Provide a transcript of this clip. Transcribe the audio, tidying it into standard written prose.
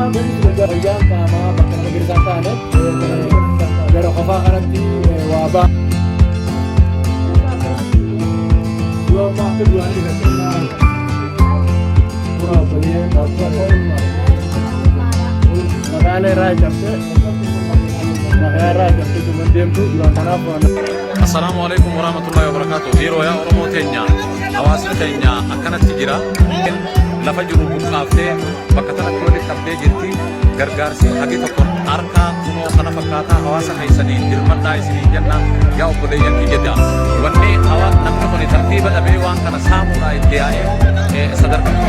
beri sudah yang sama bakal kegiatan dari kafa kanati wabah dua waktu dua hari kesana pura beliau dapat makanya raja itu mendempu bulan apa. Assalamualaikum warahmatullahi wabarakatuh. Hiro ya Oromo tenya, hawaasa tenya akkanat jira. Lafa jiru buqaafte bakka tanatti walitti qabdee jirti. Gargaarsi hagi tokko harka kunoo kana fakkaata hawaasa keessanii dirmadhaa isinii jenna yaa obboleeyyan kiyya. Wanni namni kun tartiiba dhabee waan kana saamuudhaa itti yaa'ee sadarkaa